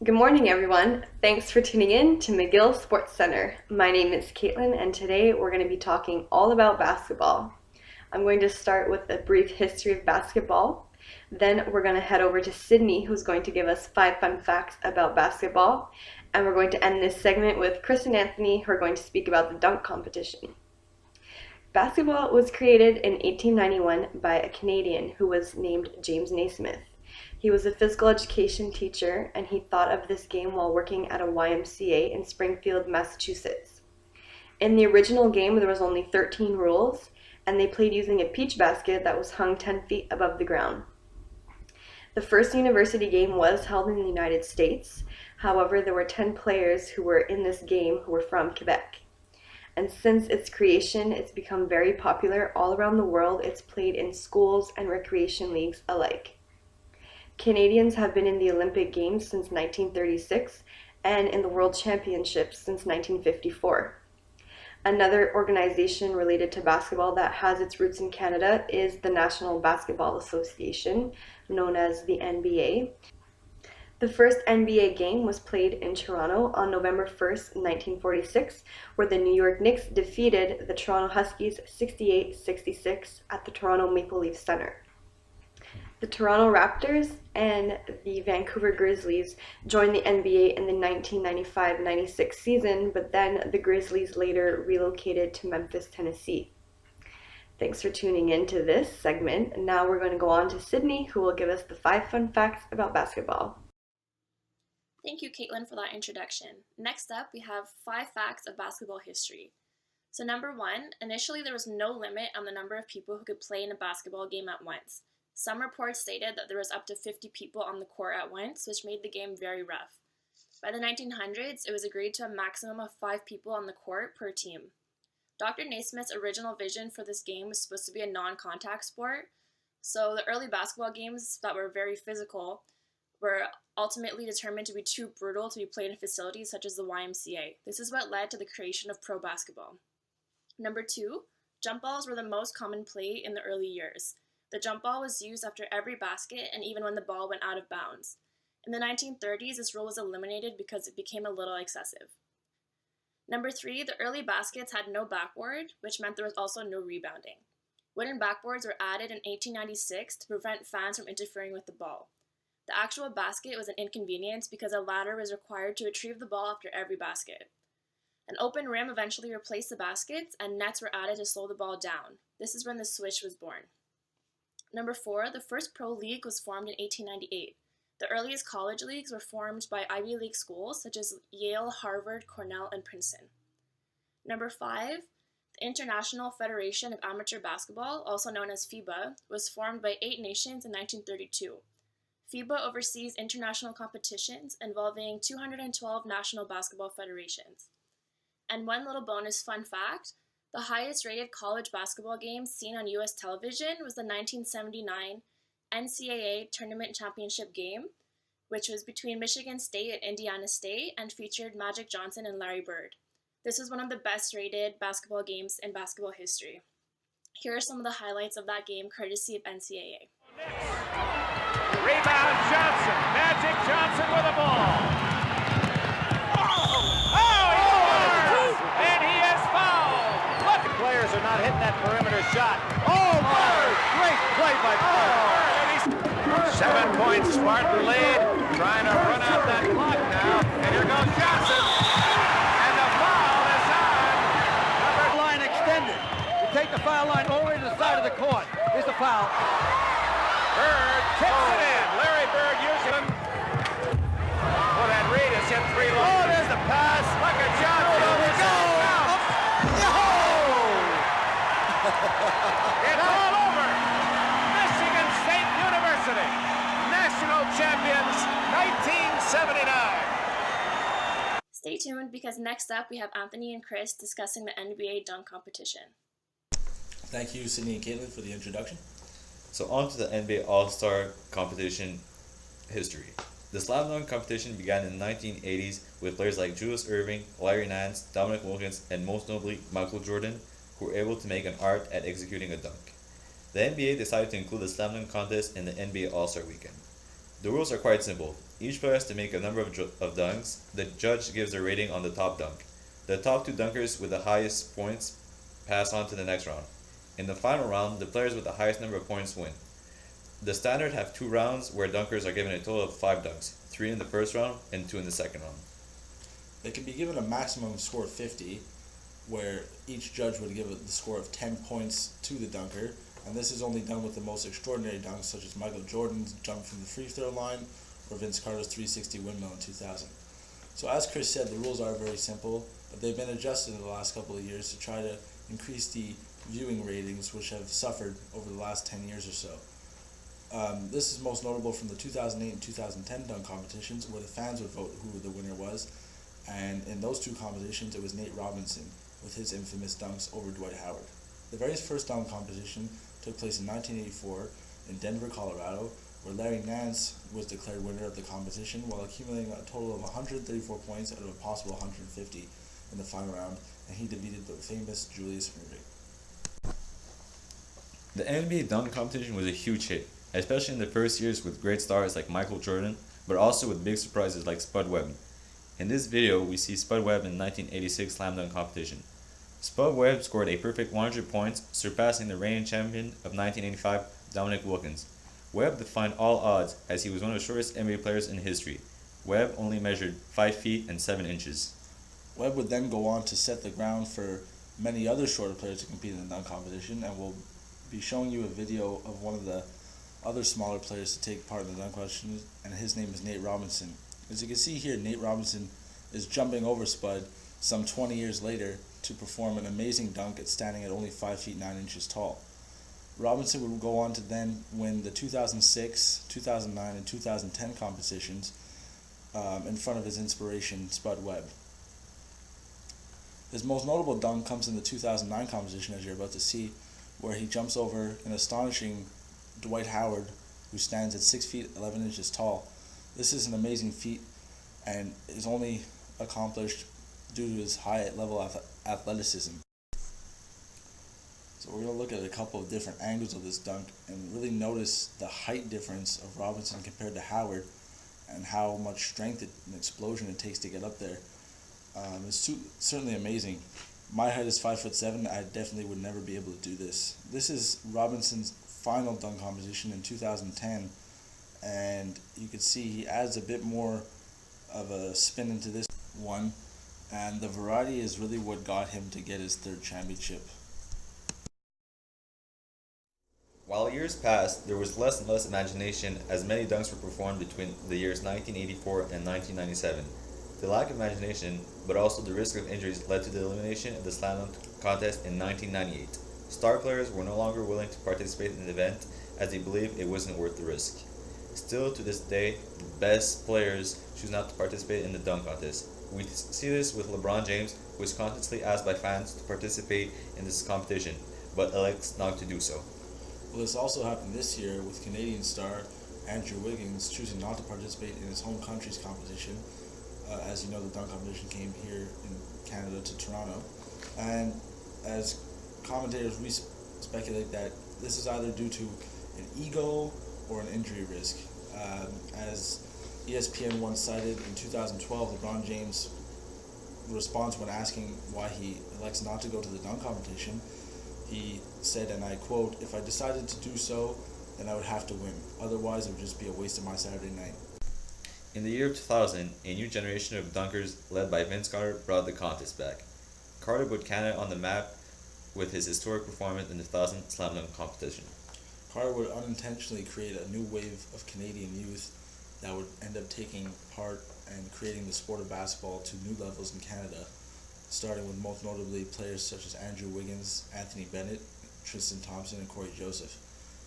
Good morning, everyone. Thanks for tuning in to McGill Sports Center. My name is Caitlin, and today we're going to be talking all about basketball. I'm going to start with a brief history of basketball. Then we're going to head over to Sydney, who's going to give us 5 fun facts about basketball. And we're going to end this segment with Chris and Anthony, who are going to speak about the dunk competition. Basketball was created in 1891 by a Canadian who was named James Naismith. He was a physical education teacher, and he thought of this game while working at a YMCA in Springfield, Massachusetts. In the original game, there was only 13 rules, and they played using a peach basket that was hung 10 feet above the ground. The first university game was held in the United States. However, there were 10 players who were in this game who were from Quebec. And since its creation, it's become very popular all around the world. It's played in schools and recreation leagues alike. Canadians have been in the Olympic Games since 1936 and in the World Championships since 1954. Another organization related to basketball that has its roots in Canada is the National Basketball Association, known as the NBA. The first NBA game was played in Toronto on November 1st, 1946, where the New York Knicks defeated the Toronto Huskies 68-66 at the Toronto Maple Leaf Center. The Toronto Raptors and the Vancouver Grizzlies joined the NBA in the 1995-96 season, but then the Grizzlies later relocated to Memphis, Tennessee. Thanks for tuning in to this segment. Now we're going to go on to Sydney, who will give us the 5 fun facts about basketball. Thank you, Caitlin, for that introduction. Next up, we have 5 facts of basketball history. So number 1, initially there was no limit on the number of people who could play in a basketball game at once. Some reports stated that there was up to 50 people on the court at once, which made the game very rough. By the 1900s, it was agreed to a maximum of 5 people on the court per team. Dr. Naismith's original vision for this game was supposed to be a non-contact sport, so the early basketball games that were very physical were ultimately determined to be too brutal to be played in facilities such as the YMCA. This is what led to the creation of pro basketball. Number 2, jump balls were the most common play in the early years. The jump ball was used after every basket and even when the ball went out of bounds. In the 1930s, this rule was eliminated because it became a little excessive. Number 3, the early baskets had no backboard, which meant there was also no rebounding. Wooden backboards were added in 1896 to prevent fans from interfering with the ball. The actual basket was an inconvenience because a ladder was required to retrieve the ball after every basket. An open rim eventually replaced the baskets, and nets were added to slow the ball down. This is when the switch was born. Number 4, the first pro league was formed in 1898. The earliest college leagues were formed by Ivy League schools such as Yale, Harvard, Cornell, and Princeton. Number 5, the International Federation of Amateur Basketball, also known as FIBA, was formed by 8 nations in 1932. FIBA oversees international competitions involving 212 national basketball federations. And one little bonus fun fact, the highest rated college basketball game seen on US television was the 1979 NCAA Tournament Championship game, which was between Michigan State and Indiana State and featured Magic Johnson and Larry Bird. This was one of the best rated basketball games in basketball history. Here are some of the highlights of that game courtesy of NCAA. Rebound Johnson. Magic Johnson with the ball. And he is fouled. Look, the players are not hitting that perimeter shot. Oh, Bird! Great play by Bird. 7-point Spartan lead. Trying to run out that clock now. And here goes Johnson. And the foul is on. Number line extended. You take the foul line all the way to the side of the court. Here's the foul. Bird tips it in. Larry Bird using him. Oh, that Reed has hit 3 long. Oh, there's the pass. Look at Johnson. Oh, there we go. It's all over. Michigan State University, national champions, 1979. Stay tuned because next up we have Anthony and Chris discussing the NBA dunk competition. Thank you, Sydney and Caitlin, for the introduction. So on to the NBA All-Star competition history. The slam dunk competition began in the 1980s with players like Julius Erving, Larry Nance, Dominic Wilkins, and most notably Michael Jordan, who were able to make an art at executing a dunk. The NBA decided to include the slam dunk contest in the NBA All-Star Weekend. The rules are quite simple. Each player has to make a number of dunks. The judge gives a rating on the top dunk. The top two dunkers with the highest points pass on to the next round. In the final round, the players with the highest number of points win. The standard have 2 rounds where dunkers are given a total of 5 dunks, 3 in the first round and 2 in the second round. They can be given a maximum score of 50, where each judge would give the score of 10 points to the dunker, and this is only done with the most extraordinary dunks such as Michael Jordan's jump from the free throw line or Vince Carter's 360 windmill in 2000. So as Chris said, the rules are very simple, but they've been adjusted in the last couple of years to try to increase the viewing ratings, which have suffered over the last 10 years or so. This is most notable from the 2008 and 2010 dunk competitions, where the fans would vote who the winner was, and in those 2 competitions it was Nate Robinson with his infamous dunks over Dwight Howard. The very first dunk competition took place in 1984 in Denver, Colorado, where Larry Nance was declared winner of the competition while accumulating a total of 134 points out of a possible 150 in the final round, and he defeated the famous Julius Erving. The NBA dunk competition was a huge hit, especially in the first years with great stars like Michael Jordan, but also with big surprises like Spud Webb. In this video, we see Spud Webb in the 1986 slam dunk competition. Spud Webb scored a perfect 100 points, surpassing the reigning champion of 1985, Dominic Wilkins. Webb defied all odds as he was one of the shortest NBA players in history. Webb only measured 5 feet and 7 inches. Webb would then go on to set the ground for many other shorter players to compete in the dunk competition, and we'll be showing you a video of one of the other smaller players to take part in the dunk competition, and his name is Nate Robinson. As you can see here, Nate Robinson is jumping over Spud some 20 years later to perform an amazing dunk at standing at only 5 feet 9 inches tall. Robinson would go on to then win the 2006, 2009, and 2010 competitions in front of his inspiration, Spud Webb. His most notable dunk comes in the 2009 competition, as you're about to see, where he jumps over an astonishing Dwight Howard, who stands at 6 feet 11 inches tall. This is an amazing feat and is only accomplished due to his high level of athleticism. So we're going to look at a couple of different angles of this dunk and really notice the height difference of Robinson compared to Howard and how much strength and explosion it takes to get up there. It's certainly amazing. My height is 5'7". I definitely would never be able to do this. This is Robinson's final dunk competition in 2010, and you can see he adds a bit more of a spin into this one, and the variety is really what got him to get his 3rd championship. While years passed, there was less and less imagination as many dunks were performed between the years 1984 and 1997. The lack of imagination, but also the risk of injuries, led to the elimination of the slam dunk contest in 1998. Star players were no longer willing to participate in the event as they believed it wasn't worth the risk. Still to this day, the best players choose not to participate in the dunk contest. We see this with LeBron James, who is constantly asked by fans to participate in this competition, but elects not to do so. Well, this also happened this year with Canadian star Andrew Wiggins choosing not to participate in his home country's competition. As you know, the dunk competition came here in Canada to Toronto, and as commentators, we speculate that this is either due to an ego or an injury risk. As ESPN once cited in 2012, LeBron James' response when asking why he elects not to go to the dunk competition, he said, and I quote, "If I decided to do so, then I would have to win. Otherwise, it would just be a waste of my Saturday night." In the year of 2000, a new generation of dunkers led by Vince Carter brought the contest back. Carter put Canada on the map with his historic performance in the 2000 slam dunk competition. Carter would unintentionally create a new wave of Canadian youth that would end up taking part and creating the sport of basketball to new levels in Canada, starting with most notably players such as Andrew Wiggins, Anthony Bennett, Tristan Thompson, and Corey Joseph.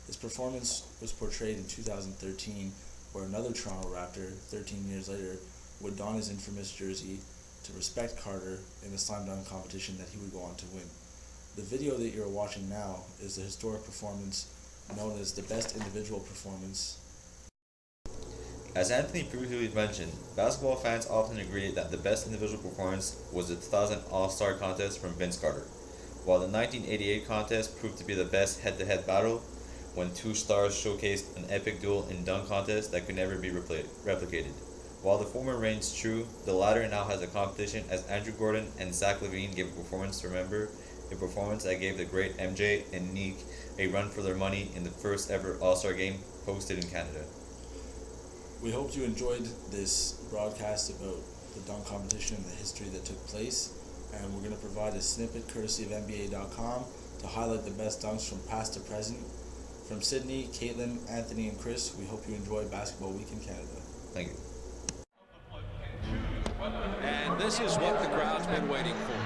His performance was portrayed in 2013, where another Toronto Raptor, 13 years later, would don his infamous jersey to respect Carter in the slam dunk competition that he would go on to win. The video that you're watching now is the historic performance known as the best individual performance. As Anthony previously mentioned, basketball fans often agree that the best individual performance was the 2000 All-Star contest from Vince Carter. While the 1988 contest proved to be the best head-to-head battle, when two stars showcased an epic duel in dunk contest that could never be replicated. While the former reigns true, the latter now has a competition as Andrew Gordon and Zach LaVine gave a performance to remember, a performance that gave the great MJ and Neek a run for their money in the first ever All-Star game hosted in Canada. We hope you enjoyed this broadcast about the dunk competition and the history that took place, and we're going to provide a snippet courtesy of NBA.com to highlight the best dunks from past to present. From Sydney, Caitlin, Anthony, and Chris, we hope you enjoy Basketball Week in Canada. Thank you. And this is what the crowd's been waiting for.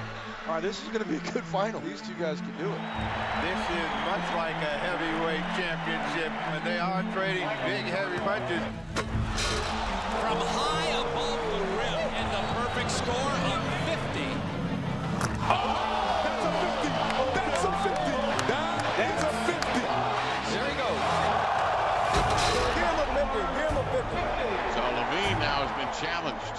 All right, this is going to be a good final. These two guys can do it. This is much like a heavyweight championship when they are trading big, heavy punches. From high above the rim, and the perfect score of 50. That's a 50. That's a 50. That is a 50. There he goes. Give him a 50. Give him a 50. So LaVine now has been challenged.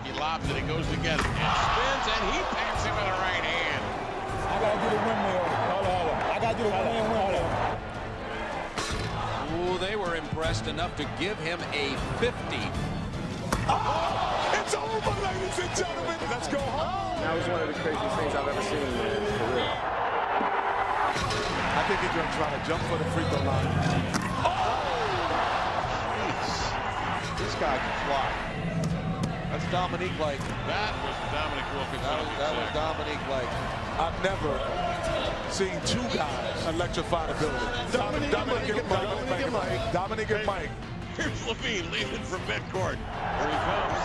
He lobs it, he goes to get it, and spins, and he packs him in the right hand. I gotta do the windmill. Hold on. I gotta do the windmill. Ooh, they were impressed enough to give him a 50. Oh, it's over, ladies and gentlemen. Let's go home. That was one of the craziest things I've ever seen in his career. I think he's gonna try to jump for the free throw line. Oh! Jeez. This guy can fly. That's Dominique like. That was Dominic Wilkins. That was Dominique like. I've never seen two guys electrify the building. Dominique and Mike. Here's LaVine leading from midcourt. Here he comes.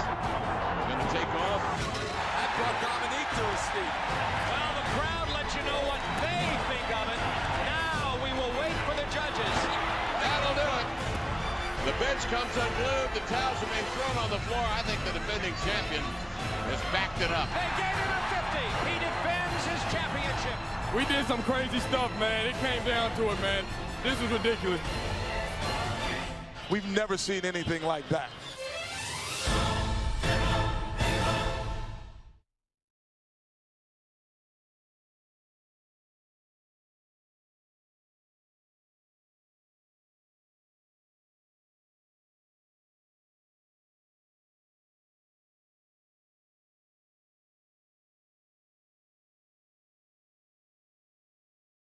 Going to take off. That brought Dominique to his feet. Well, the crowd lets you know what they think of it. Now we will wait for the judges. That'll do it. The bench comes unglued. The towels have been thrown on the floor. I think the defending champion has backed it up. They gave him a 50. He defends his championship. We did some crazy stuff, man. It came down to it, man. This is ridiculous. We've never seen anything like that.